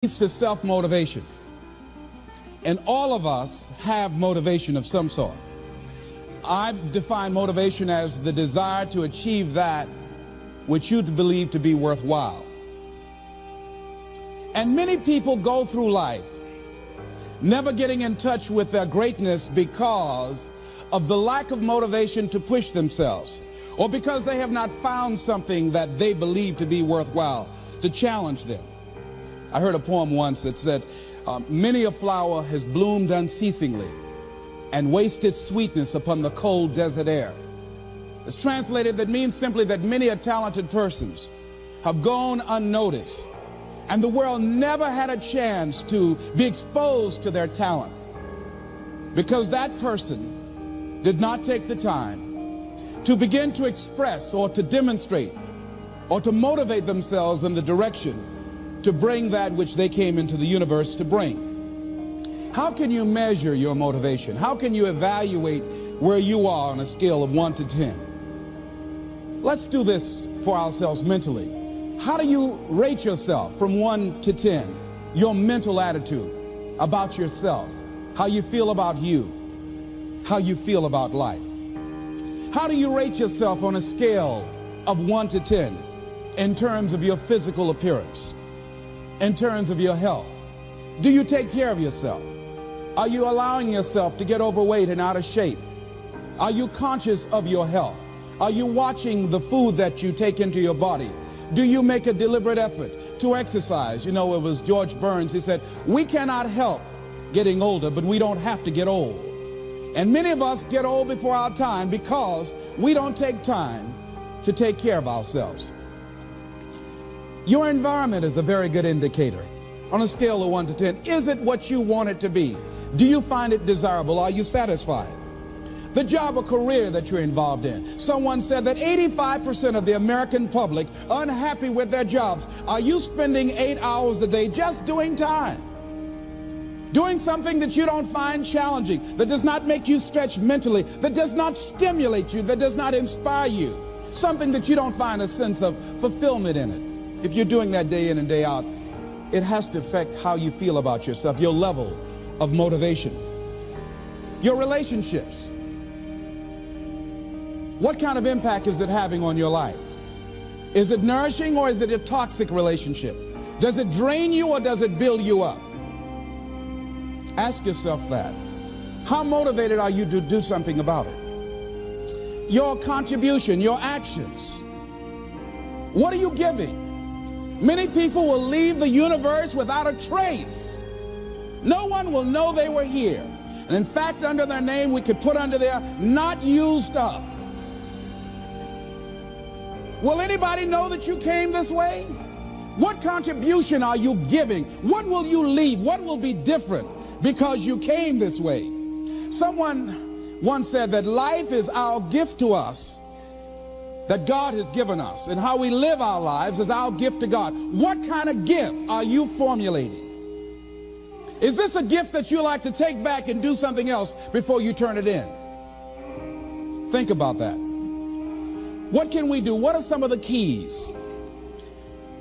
leads to self-motivation. And all of us have motivation of some sort. I define motivation as the desire to achieve that which you believe to be worthwhile. And many people go through life never getting in touch with their greatness because of the lack of motivation to push themselves, or because they have not found something that they believe to be worthwhile to challenge them. I heard a poem once that said, many a flower has bloomed unceasingly and wasted sweetness upon the cold desert air. It's translated, that means simply that many a talented persons have gone unnoticed, and the world never had a chance to be exposed to their talent because that person did not take the time to begin to express or to demonstrate or to motivate themselves in the direction to bring that which they came into the universe to bring. How can you measure your motivation? How can you evaluate where you are on a scale of 1 to 10? Let's do this for ourselves mentally. How do you rate yourself from 1 to 10? Your mental attitude about yourself, how you feel about you, how you feel about life. How do you rate yourself on a scale of 1 to 10 in terms of your physical appearance, in terms of your health? Do you take care of yourself? Are you allowing yourself to get overweight and out of shape? Are you conscious of your health? Are you watching the food that you take into your body? Do you make a deliberate effort to exercise? You know, it was George Burns, he said, we cannot help getting older, but we don't have to get old. And many of us get old before our time because we don't take time to take care of ourselves. Your environment is a very good indicator. On a scale of 1 to 10, is it what you want it to be? Do you find it desirable? Are you satisfied? The job or career that you're involved in. Someone said that 85% of the American public are unhappy with their jobs. Are you spending 8 hours a day just doing time? Doing something that you don't find challenging, that does not make you stretch mentally, that does not stimulate you, that does not inspire you. Something that you don't find a sense of fulfillment in it. If you're doing that day in and day out, it has to affect how you feel about yourself, your level of motivation. Your relationships. What kind of impact is it having on your life? Is it nourishing or is it a toxic relationship? Does it drain you or does it build you up? Ask yourself that. How motivated are you to do something about it? Your contribution, your actions. What are you giving? Many people will leave the universe without a trace. No one will know they were here. And in fact, under their name, we could put under there, not used up. Will anybody know that you came this way? What contribution are you giving? What will you leave? What will be different because you came this way? Someone once said that life is our gift to us that God has given us, and how we live our lives is our gift to God. What kind of gift are you formulating? Is this a gift that you like to take back and do something else before you turn it in? Think about that. What can we do? What are some of the keys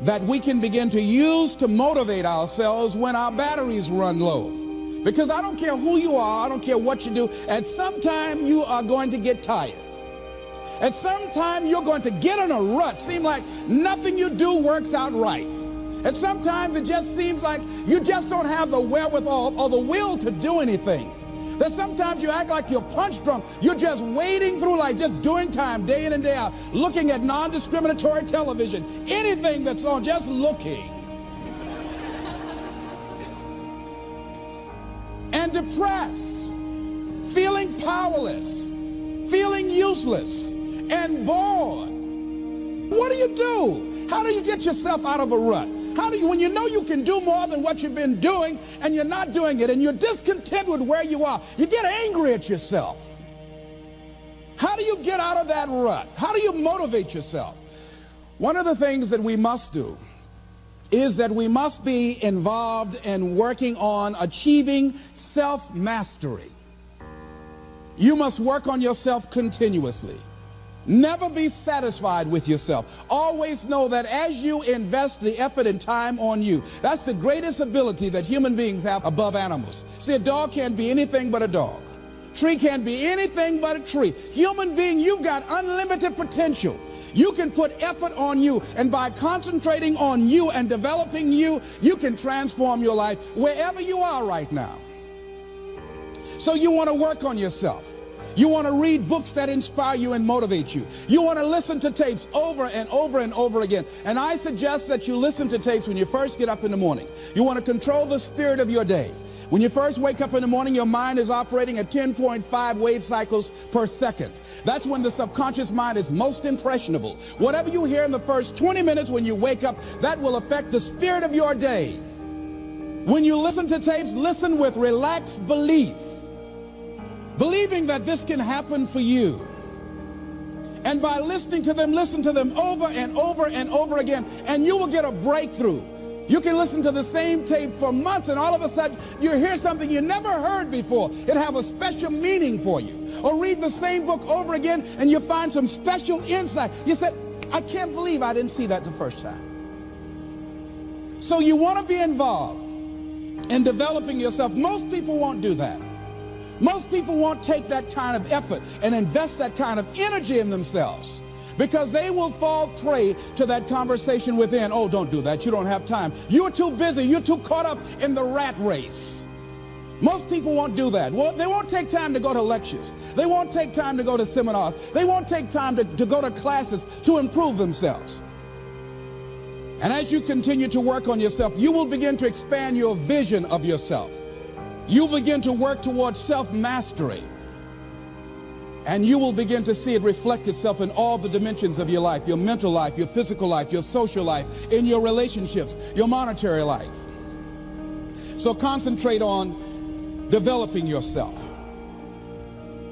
that we can begin to use to motivate ourselves when our batteries run low? Because I don't care who you are, I don't care what you do, at some time you are going to get tired. At some time you're going to get in a rut. Seem like nothing you do works out right. And sometimes it just seems like you just don't have the wherewithal or the will to do anything. That sometimes you act like you're punch drunk. You're just wading through life, just doing time day in and day out, looking at non-discriminatory television, anything that's on, just looking. And depressed, feeling powerless, feeling useless, and bored. What do you do? How do you get yourself out of a rut? How do you, when you know you can do more than what you've been doing and you're not doing it and you're discontent with where you are, you get angry at yourself. How do you get out of that rut? How do you motivate yourself? One of the things that we must do is that we must be involved in working on achieving self-mastery. You must work on yourself continuously. Never be satisfied with yourself. Always know that as you invest the effort and time on you, that's the greatest ability that human beings have above animals. See, a dog can't be anything but a dog. Tree can't be anything but a tree. Human being, you've got unlimited potential. You can put effort on you, and by concentrating on you and developing you, you can transform your life wherever you are right now. So you want to work on yourself. You want to read books that inspire you and motivate you. You want to listen to tapes over and over and over again. And I suggest that you listen to tapes when you first get up in the morning. You want to control the spirit of your day. When you first wake up in the morning, your mind is operating at 10.5 wave cycles per second. That's when the subconscious mind is most impressionable. Whatever you hear in the first 20 minutes when you wake up, that will affect the spirit of your day. When you listen to tapes, listen with relaxed belief. Believing that this can happen for you. And by listening to them, listen to them over and over and over again, and you will get a breakthrough. You can listen to the same tape for months, and all of a sudden you hear something you never heard before. It have a special meaning for you. Or read the same book over again, and you find some special insight. You said, I can't believe I didn't see that the first time. So you want to be involved in developing yourself. Most people won't do that. Most people won't take that kind of effort and invest that kind of energy in themselves, because they will fall prey to that conversation within. Oh, don't do that. You don't have time. You're too busy. You're too caught up in the rat race. Most people won't do that. Well, they won't take time to go to lectures. They won't take time to go to seminars. They won't take time to go to classes to improve themselves. And as you continue to work on yourself, you will begin to expand your vision of yourself. You begin to work towards self-mastery, and you will begin to see it reflect itself in all the dimensions of your life: your mental life, your physical life, your social life, in your relationships, your monetary life. So concentrate on developing yourself,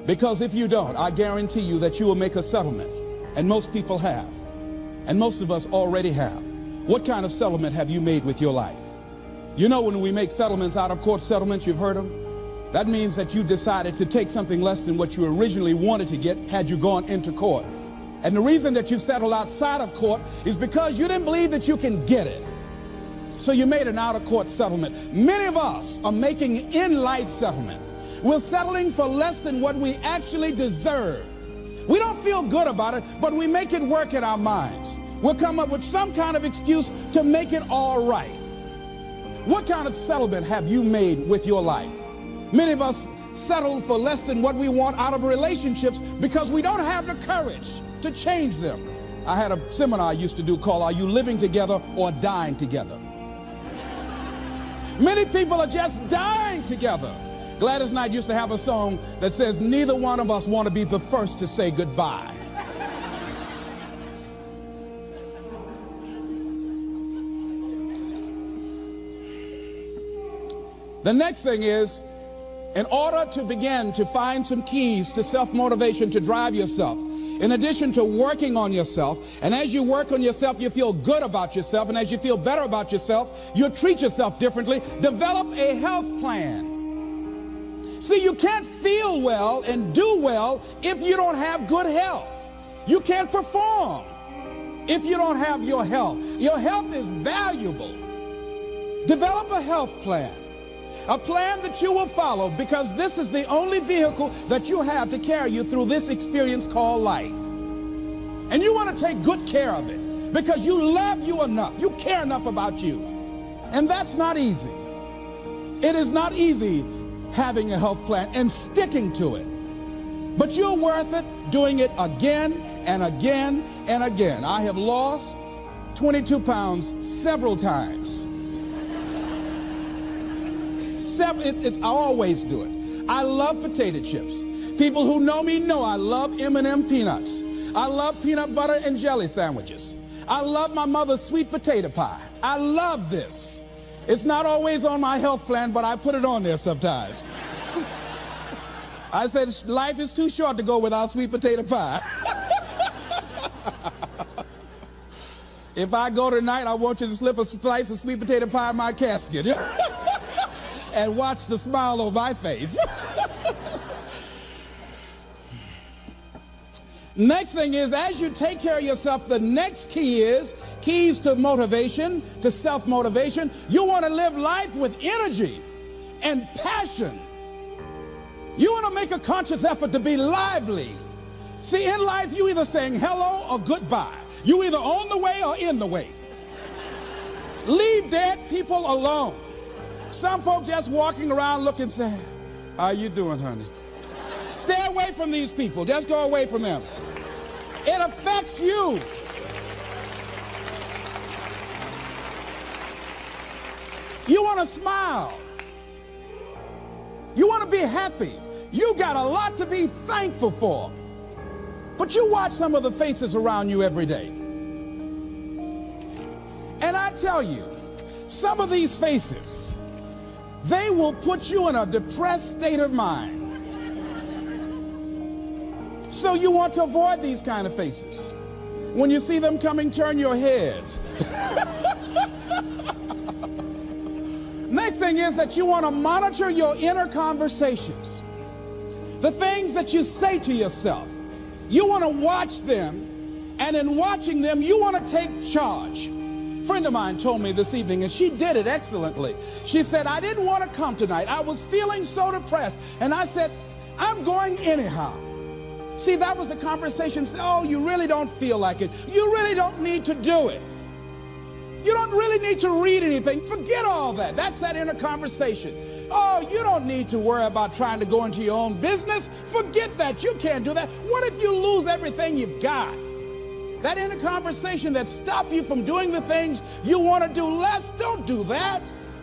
because if you don't, I guarantee you that you will make a settlement, and most people have, and most of us already have. What kind of settlement have you made with your life? You know, when we make settlements, out of court settlements, you've heard them. That means that you decided to take something less than what you originally wanted to get had you gone into court. And the reason that you settled outside of court is because you didn't believe that you can get it. So you made an out-of-court settlement. Many of us are making in-life settlement. We're settling for less than what we actually deserve. We don't feel good about it, but we make it work in our minds. We'll come up with some kind of excuse to make it all right. What kind of settlement have you made with your life? Many of us settle for less than what we want out of relationships because we don't have the courage to change them. I had a seminar I used to do called "Are You Living Together or Dying Together?" Many people are just dying together. Gladys Knight used to have a song that says, "Neither one of us want to be the first to say goodbye." The next thing is, in order to begin to find some keys to self-motivation to drive yourself, in addition to working on yourself, and as you work on yourself, you feel good about yourself, and as you feel better about yourself, you treat yourself differently. Develop a health plan. See, you can't feel well and do well if you don't have good health. You can't perform if you don't have your health. Your health is valuable. Develop a health plan. A plan that you will follow, because this is the only vehicle that you have to carry you through this experience called life. And you want to take good care of it because you love you enough. You care enough about you. And that's not easy. It is not easy having a health plan and sticking to it. But you're worth it doing it again and again and again. I have lost 22 pounds several times. I always do it. I love potato chips. People who know me know I love M&M peanuts. I love peanut butter and jelly sandwiches. I love my mother's sweet potato pie. I love this. It's not always on my health plan, but I put it on there sometimes. I said life is too short to go without sweet potato pie. If I go tonight, I want you to slip a slice of sweet potato pie in my casket. And watch the smile on my face. Next thing is, as you take care of yourself, the next key is keys to motivation, to self-motivation. You want to live life with energy and passion. You want to make a conscious effort to be lively. See, in life, you either saying hello or goodbye. You either on the way or in the way. Leave dead people alone. Some folks just walking around looking, saying, how you doing, honey? Stay away from these people. Just go away from them. It affects you. You want to smile. You want to be happy. You got a lot to be thankful for. But you watch some of the faces around you every day. And I tell you, some of these faces, they will put you in a depressed state of mind. So you want to avoid these kind of faces. When you see them coming, turn your head. Next thing is that you want to monitor your inner conversations. The things that you say to yourself. You want to watch them, and in watching them, you want to take charge. A friend of mine told me this evening, and she did it excellently. She said, I didn't want to come tonight. I was feeling so depressed. And I said, I'm going anyhow. See, that was the conversation. Oh, you really don't feel like it. You really don't need to do it. You don't really need to read anything. Forget all that. That's that inner conversation. Oh, you don't need to worry about trying to go into your own business. Forget that. You can't do that. What if you lose everything you've got? That inner conversation that stops you from doing the things you want to do less, don't do that.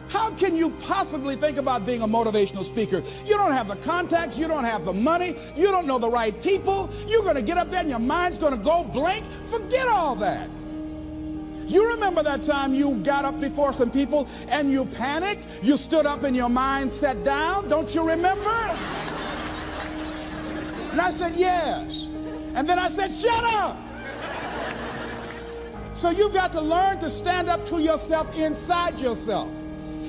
How can you possibly think about being a motivational speaker? You don't have the contacts. You don't have the money. You don't know the right people. You're going to get up there and your mind's going to go blank. Forget all that. You remember that time you got up before some people and you panicked? You stood up and your mind sat down? Don't you remember? And I said, yes. And then I said, shut up. So you've got to learn to stand up to yourself inside yourself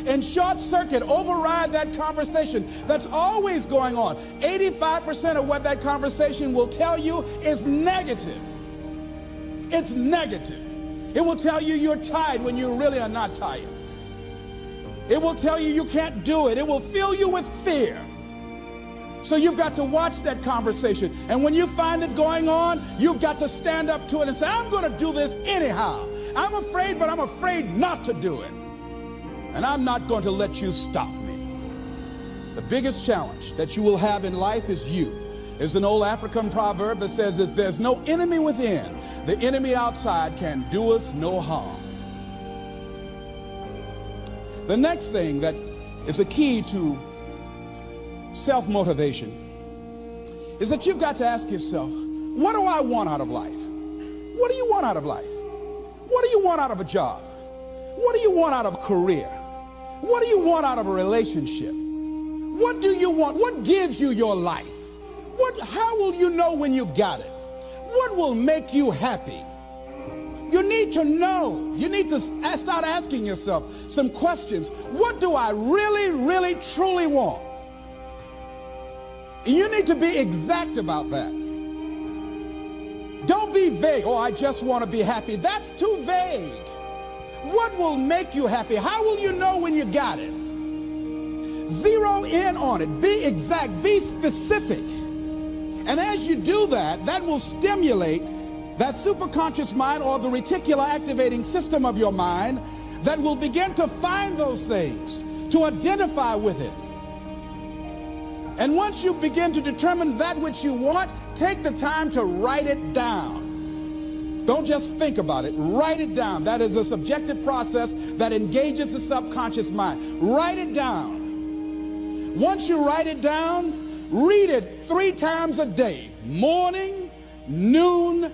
and short circuit, override that conversation that's always going on. 85% of what that conversation will tell you is negative. It's negative. It will tell you you're tired when you really are not tired. It will tell you you can't do it. It will fill you with fear. So you've got to watch that conversation. And when you find it going on, you've got to stand up to it and say, I'm going to do this anyhow. I'm afraid, but I'm afraid not to do it. And I'm not going to let you stop me. The biggest challenge that you will have in life is you. There's an old African proverb that says, if there's no enemy within, the enemy outside can do us no harm. The next thing that is a key to self-motivation is that you've got to ask yourself, what do I want out of life? What do you want out of life? What do you want out of a job? What do you want out of a career? What do you want out of a relationship? What do you want? What gives you your life? How will you know when you got it? What will make you happy? You need to know. You need to start asking yourself some questions. What do I really, really, truly want? You need to be exact about that. Don't be vague. Oh, I just want to be happy. That's too vague. What will make you happy? How will you know when you got it? Zero in on it. Be exact. Be specific. And as you do that, that will stimulate that superconscious mind or the reticular activating system of your mind that will begin to find those things, to identify with it. And once you begin to determine that which you want, take the time to write it down. Don't just think about it. Write it down. That is a subjective process that engages the subconscious mind. Write it down. Once you write it down, read it 3 times a day, morning, noon,